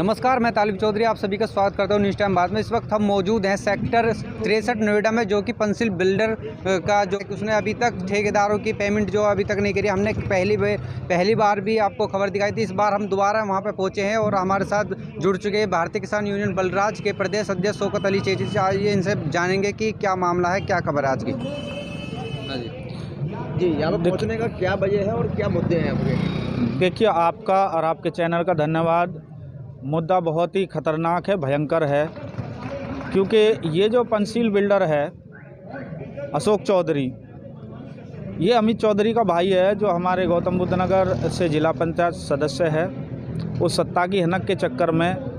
नमस्कार, मैं तालिब चौधरी आप सभी का स्वागत करता हूं न्यूज़ टाइम बाद में। इस वक्त हम मौजूद हैं सेक्टर 63 नोएडा में, जो कि पंसिल बिल्डर का जो उसने अभी तक ठेकेदारों की पेमेंट जो अभी तक नहीं करी। हमने पहली बार भी आपको खबर दिखाई थी, इस बार हम दोबारा वहां पर पहुंचे हैं और हमारे साथ जुड़ चुके हैं भारतीय किसान यूनियन बलराज के प्रदेश अध्यक्ष शौकत अली चेची से। आइए इनसे जानेंगे कि क्या मामला है, क्या खबर है आज की। जी, यहाँ पर पहुँचने का क्या वजह है और क्या मुद्दे हैं आपके? देखिए, आपका और आपके चैनल का धन्यवाद। मुद्दा बहुत ही खतरनाक है, भयंकर है, क्योंकि ये जो पंसिल बिल्डर है अशोक चौधरी, ये अमित चौधरी का भाई है, जो हमारे गौतम बुद्ध नगर से जिला पंचायत सदस्य है। उस सत्ता की हनक के चक्कर में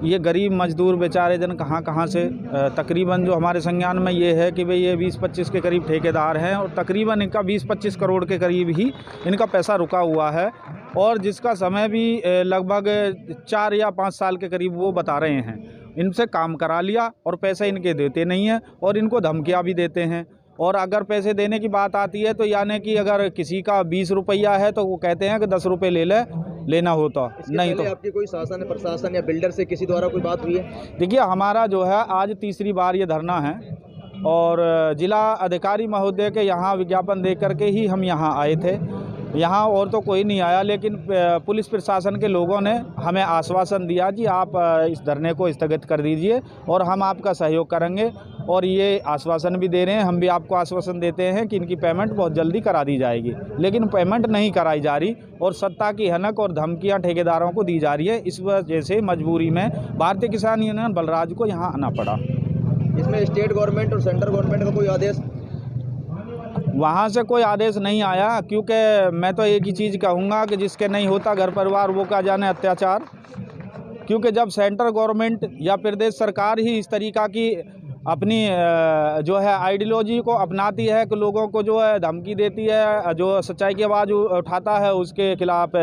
ये गरीब मजदूर बेचारे जन कहाँ से तकरीबन जो हमारे संज्ञान में ये है कि भाई ये 20-25 के करीब ठेकेदार हैं और तकरीबन इनका 20-25 करोड़ के करीब ही इनका पैसा रुका हुआ है, और जिसका समय भी लगभग 4 या 5 साल के करीब वो बता रहे हैं। इनसे काम करा लिया और पैसे इनके देते नहीं हैं और इनको धमकियाँ भी देते हैं। और अगर पैसे देने की बात आती है तो यानी कि अगर किसी का 20 रुपया है तो वो कहते हैं कि 10 रुपये लेना होता नहीं। तो आपकी कोई शासन प्रशासन या बिल्डर से किसी द्वारा कोई बात हुई है? देखिए, हमारा जो है आज तीसरी बार ये धरना है और जिला अधिकारी महोदय के यहाँ विज्ञापन दे करके ही हम यहाँ आए थे। यहाँ और तो कोई नहीं आया, लेकिन पुलिस प्रशासन के लोगों ने हमें आश्वासन दिया कि आप इस धरने को स्थगित कर दीजिए और हम आपका सहयोग करेंगे, और ये आश्वासन भी दे रहे हैं। हम भी आपको आश्वासन देते हैं कि इनकी पेमेंट बहुत जल्दी करा दी जाएगी, लेकिन पेमेंट नहीं कराई जा रही और सत्ता की हनक और धमकियां ठेकेदारों को दी जा रही है। इस वजह से मजबूरी में भारतीय किसान यूनियन बलराज को यहाँ आना पड़ा। इसमें स्टेट गवर्नमेंट और सेंट्रल गवर्नमेंट का कोई आदेश? वहाँ से कोई आदेश नहीं आया, क्योंकि मैं तो एक ही चीज़ कहूँगा कि जिसके नहीं होता घर परिवार वो क्या जाने अत्याचार। क्योंकि जब सेंट्रल गवर्नमेंट या प्रदेश सरकार ही इस तरीक़ा की अपनी जो है आइडियोलॉजी को अपनाती है कि लोगों को जो है धमकी देती है, जो सच्चाई की आवाज़ उठाता है उसके खिलाफ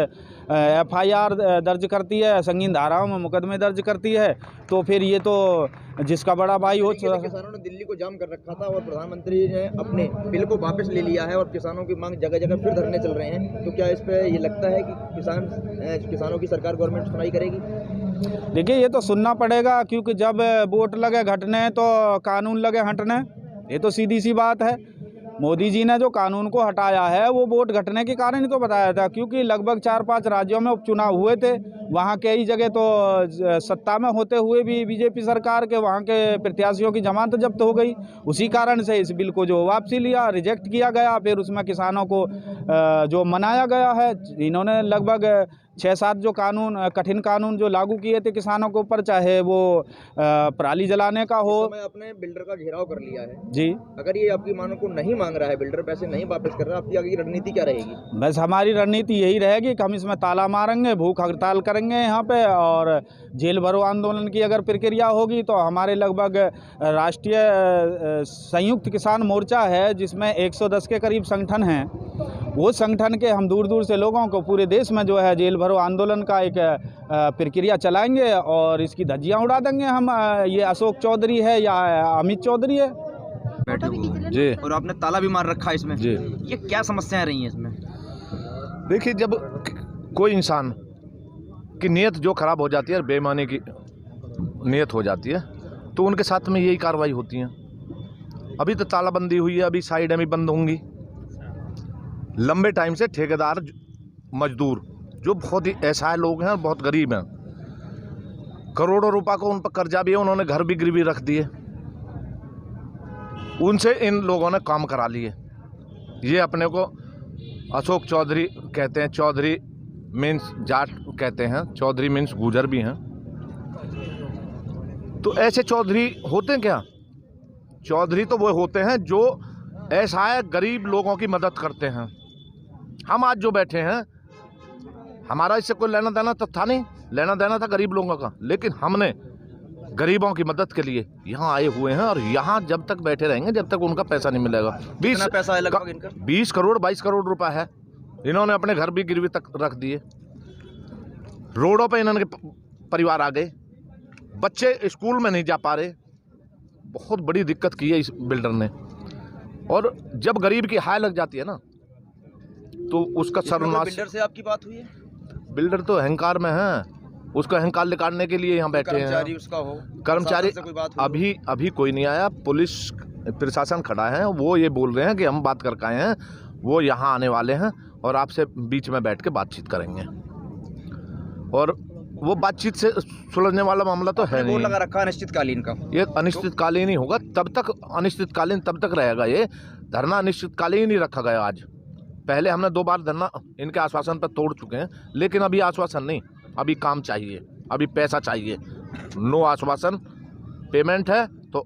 FIR दर्ज करती है, संगीन धाराओं में मुकदमे दर्ज करती है, तो फिर ये तो जिसका बड़ा भाई हो। किसानों ने दिल्ली को जाम कर रखा था और प्रधानमंत्री ने अपने बिल को वापस ले लिया है और किसानों की मांग जगह जगह फिर धरने चल रहे हैं, तो क्या इस पे ये लगता है कि किसानों की सरकार गवर्नमेंट सुनाई करेगी? देखिए, ये तो सुनना पड़ेगा, क्योंकि जब वोट लगे घटने तो कानून लगे हटने। ये तो सीधी सी बात है। मोदी जी ने जो कानून को हटाया है वो वोट घटने के कारण ही तो बताया था, क्योंकि लगभग 4-5 राज्यों में उपचुनाव हुए थे। वहाँ कई जगह तो सत्ता में होते हुए भी बीजेपी सरकार के वहाँ के प्रत्याशियों की जमानत जब्त हो गई। उसी कारण से इस बिल को जो वापसी लिया, रिजेक्ट किया गया। फिर उसमें किसानों को जो मनाया गया है, इन्होंने लगभग 6-7 जो कानून कठिन कानून जो लागू किए थे किसानों के ऊपर, चाहे वो पराली जलाने का हो। अपने बिल्डर का घेराव कर लिया है जी। अगर ये आपकी मांगों को नहीं मांग रहा है, बिल्डर पैसे नहीं वापस कर रहा, आपकी आगे की रणनीति क्या रहेगी? बस हमारी रणनीति यही रहेगी कि हम इसमें ताला मारेंगे, भूख हड़ताल करेंगे यहाँ पे, और जेल भरो आंदोलन की अगर प्रक्रिया होगी तो हमारे लगभग राष्ट्रीय संयुक्त किसान मोर्चा है, जिसमें 110 के करीब संगठन हैं। वो संगठन के हम दूर दूर से लोगों को पूरे देश में जो है जेल भरो आंदोलन का एक प्रक्रिया चलाएंगे और इसकी धज्जियां उड़ा देंगे हम। ये अशोक चौधरी है या अमित चौधरी है, बैठे हुए जी, और आपने ताला भी मार रखा है इसमें जी। ये क्या समस्याएं रही हैं इसमें? देखिए, जब कोई इंसान की नीयत जो खराब हो जाती है, बेईमानी की नीयत हो जाती है, तो उनके साथ में यही कार्रवाई होती है। अभी तो तालाबंदी हुई है, अभी साइडें भी बंद होंगी। लंबे टाइम से ठेकेदार मजदूर जो बहुत ही असहाय लोग हैं, बहुत गरीब हैं, करोड़ों रुपए को उन पर कर्जा भी है, उन्होंने घर भी गिरवी रख दिए, उनसे इन लोगों ने काम करा लिए। ये अपने को अशोक चौधरी कहते हैं, चौधरी मीन्स जाट कहते हैं, चौधरी मीन्स गुजर भी हैं। तो ऐसे चौधरी होते हैं क्या? चौधरी तो वो होते हैं जो असहाय गरीब लोगों की मदद करते हैं। हम आज जो बैठे हैं, हमारा इससे कोई लेना देना तो था नहीं, लेना देना था गरीब लोगों का, लेकिन हमने गरीबों की मदद के लिए यहाँ आए हुए हैं और यहाँ जब तक बैठे रहेंगे जब तक उनका पैसा नहीं मिलेगा। 20 पैसा है लगभग इनका? 20 करोड़ 22 करोड़ रुपए है। इन्होंने अपने घर भी गिरवी तक रख दिए, रोडों पे इन्होंने परिवार आ गए, बच्चे स्कूल में नहीं जा पा रहे। बहुत बड़ी दिक्कत की है इस बिल्डर ने। और जब गरीब की हाय लग जाती है ना, तो उसका सर्वनाश। बिल्डर से आपकी बात हुई है? बिल्डर तो अहंकार में है, उसको अहंकार निकालने के लिए यहाँ बैठे कर्मचारी हैं। उसका हो, कर्मचारी प्रशासन से कोई बात हो? अभी कोई नहीं आया। पुलिस प्रशासन खड़ा है, वो ये बोल रहे हैं कि हम बात करके आए हैं, वो यहाँ आने वाले हैं और आपसे बीच में बैठ के बातचीत करेंगे। और वो बातचीत से सुलझने वाला मामला तो है बोर्ड नहीं। लगा रखा अनिश्चितकालीन का। ये अनिश्चितकालीन ही होगा, तब तक अनिश्चितकालीन तब तक रहेगा। ये धरना अनिश्चितकालीन ही रखा गया आज। पहले हमने 2 बार धरना इनके आश्वासन पर तोड़ चुके हैं, लेकिन अभी आश्वासन नहीं, अभी काम चाहिए, अभी पैसा चाहिए। नो आश्वासन, पेमेंट है तो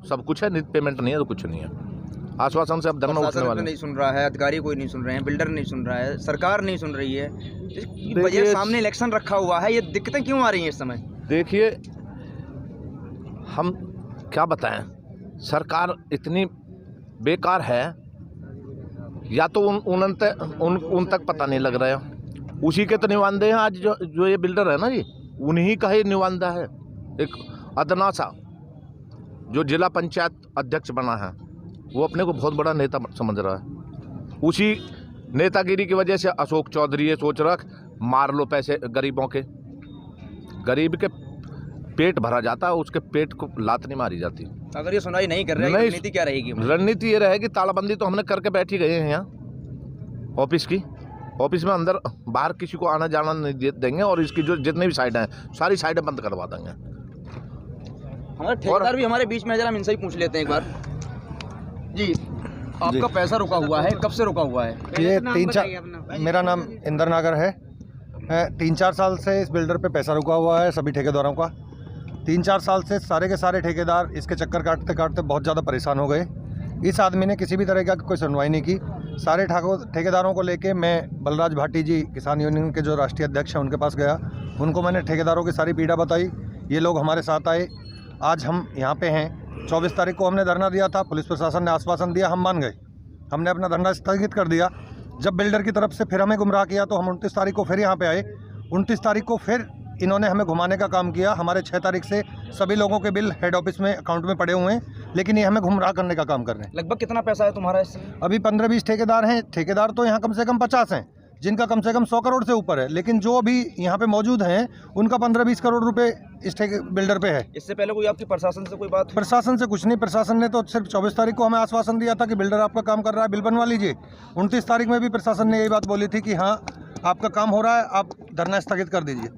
सब कुछ है, नहीं पेमेंट नहीं है तो कुछ नहीं है। आश्वासन से अब धरना उठने वाले नहीं सुन रहा है, अधिकारी कोई नहीं सुन रहे हैं, बिल्डर नहीं सुन रहा है, सरकार नहीं सुन रही है। बजट सामने इलेक्शन रखा हुआ है, ये दिक्कतें क्यों आ रही हैं इस समय? देखिए, हम क्या बताएं, सरकार इतनी बेकार है, या तो उन तक पता नहीं लग रहा है। उसी के तो निवानदे हैं आज जो ये बिल्डर है ना जी, उन्हीं का ही निवानदा है। एक अदना सा जो जिला पंचायत अध्यक्ष बना है, वो अपने को बहुत बड़ा नेता समझ रहा है। उसी नेतागिरी की वजह से अशोक चौधरी ये सोच रहा मार लो पैसे गरीबों के। गरीब के पेट भरा जाता है, उसके पेट को लात नहीं मारी जाती। अगर ये सुनाई नहीं कर रहा है, रणनीति क्या रहेगी? रणनीति ये रहेगी, तालाबंदी तो हमने करके बैठ ही गए हैं यहाँ ऑफिस में। अंदर बाहर किसी को आना जाना नहीं देंगे और इसकी जो जितनी भी साइडें हैं सारी साइडें बंद करवा देंगे। हमारे ठेकेदार भी हमारे बीच में, जरा हम इनसे ही पूछ लेते हैं एक बार। जी, आपका पैसा रुका हुआ है, कब से रुका हुआ है? ये 3-4 मेरा नाम इंदर नागर है। 3-4 साल से इस बिल्डर पे पैसा रुका हुआ है सभी ठेकेदारों का। 3-4 साल से सारे के सारे ठेकेदार इसके चक्कर काटते काटते बहुत ज़्यादा परेशान हो गए। इस आदमी ने किसी भी तरह का कोई सुनवाई नहीं की। सारे ठेकेदारों को लेके मैं बलराज भाटी जी, किसान यूनियन के जो राष्ट्रीय अध्यक्ष हैं, उनके पास गया। उनको मैंने ठेकेदारों की सारी पीड़ा बताई। ये लोग हमारे साथ आए। आज हम यहाँ पे हैं। 24 तारीख को हमने धरना दिया था, पुलिस प्रशासन ने आश्वासन दिया, हम मान गए। हमने अपना धरना स्थगित कर दिया। जब बिल्डर की तरफ से फिर हमें गुमराह किया तो हम 29 तारीख को फिर यहाँ पे आए। 29 तारीख को फिर इन्होंने हमें घुमाने का काम किया। हमारे 6 तारीख से सभी लोगों के बिल हेड ऑफिस में अकाउंट में पड़े हुए हैं, लेकिन ये हमें गुमराह करने का काम कर रहे हैं। लगभग कितना पैसा है तुम्हारा इससे? अभी 15-20 ठेकेदार हैं। ठेकेदार तो यहाँ कम से कम 50 हैं, जिनका कम से कम 100 करोड़ से ऊपर है, लेकिन जो अभी यहाँ पे मौजूद हैं उनका 15-20 करोड़ रुपए इस बिल्डर पे है। इससे पहले कोई आपकी प्रशासन से कोई बात हुई? प्रशासन से कुछ नहीं। प्रशासन ने तो सिर्फ 24 तारीख को हमें आश्वासन दिया था कि बिल्डर आपका काम कर रहा है, बिल बनवा लीजिए। 29 तारीख में भी प्रशासन ने यही बात बोली थी कि हाँ आपका काम हो रहा है, आप धरना स्थगित कर दीजिए।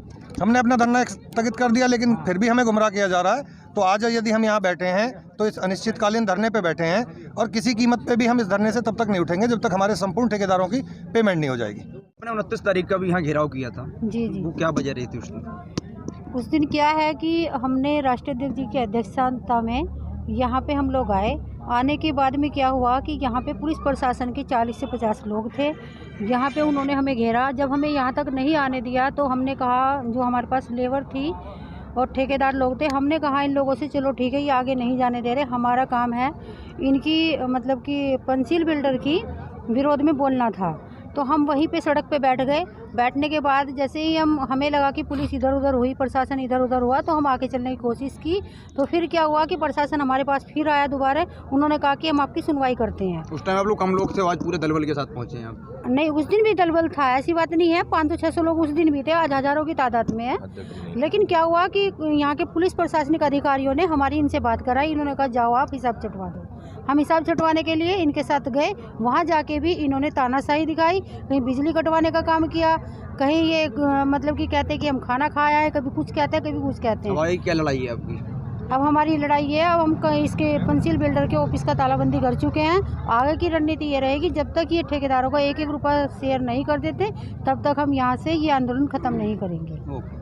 हमने अपना धरना स्थगित कर दिया, लेकिन फिर भी हमें गुमराह किया जा रहा है। तो आज यदि हम यहाँ बैठे हैं तो इस अनिश्चितकालीन धरने पे बैठे हैं, और किसी कीमत पे भी हम इस धरने से तब तक नहीं उठेंगे जब तक हमारे संपूर्ण ठेकेदारों की पेमेंट नहीं हो जाएगी। आपने 29 तारीख का भी यहाँ घेराव किया था। जी जी, वो क्या वजह रही थी उस दिन? उस दिन क्या है कि हमने राष्ट्रीय अध्यक्ष जी की अध्यक्षता में यहाँ पे हम लोग आए। आने के बाद में क्या हुआ कि यहाँ पे पुलिस प्रशासन के 40 से 50 लोग थे। यहाँ पे उन्होंने हमें घेरा। जब हमें यहाँ तक नहीं आने दिया तो हमने कहा, जो हमारे पास लेबर थी और ठेकेदार लोग थे, हमने कहा इन लोगों से चलो ठीक है, ये आगे नहीं जाने दे रहे, हमारा काम है इनकी मतलब कि पंसील बिल्डर की विरोध में बोलना था। तो हम वहीं पे सड़क पे बैठ गए। बैठने के बाद जैसे ही हमें लगा कि पुलिस इधर उधर हुई, प्रशासन इधर उधर हुआ, तो हम आगे चलने की कोशिश की। तो फिर क्या हुआ कि प्रशासन हमारे पास फिर आया दोबारा। उन्होंने कहा कि हम आपकी सुनवाई करते हैं। उस टाइम आप लोग कम लोग थे, आज पूरे दलबल के साथ पहुँचे हैं आप? नहीं, उस दिन भी दलबल था, ऐसी बात नहीं है। 500-600 लोग उस दिन भी थे, आज हज़ारों की तादाद में है। लेकिन क्या हुआ कि यहाँ के पुलिस प्रशासनिक अधिकारियों ने हमारी इनसे बात कराई। इन्होंने कहा जाओ आप हिसाब छटवा दो। हम हिसाब छटवाने के लिए इनके साथ गए। वहाँ जाके भी इन्होंने तानाशाही दिखाई, कहीं बिजली कटवाने का काम किया, कहीं ये मतलब कि कहते हैं कि हम खाना खाया है, कभी कुछ कहते हैं, कभी कुछ कहते हैं। हमारी क्या लड़ाई है आपकी? अब हमारी लड़ाई है, अब हम इसके पंसील बिल्डर के ऑफिस का तालाबंदी कर चुके हैं। आगे की रणनीति ये रहेगी, जब तक ये ठेकेदारों का 1-1 रुपया शेयर नहीं कर देते तब तक हम यहाँ से ये आंदोलन ख़त्म नहीं करेंगे।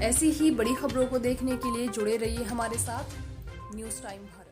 ऐसी ही बड़ी खबरों को देखने के लिए जुड़े रहिए हमारे साथ न्यूज़ टाइम भारत।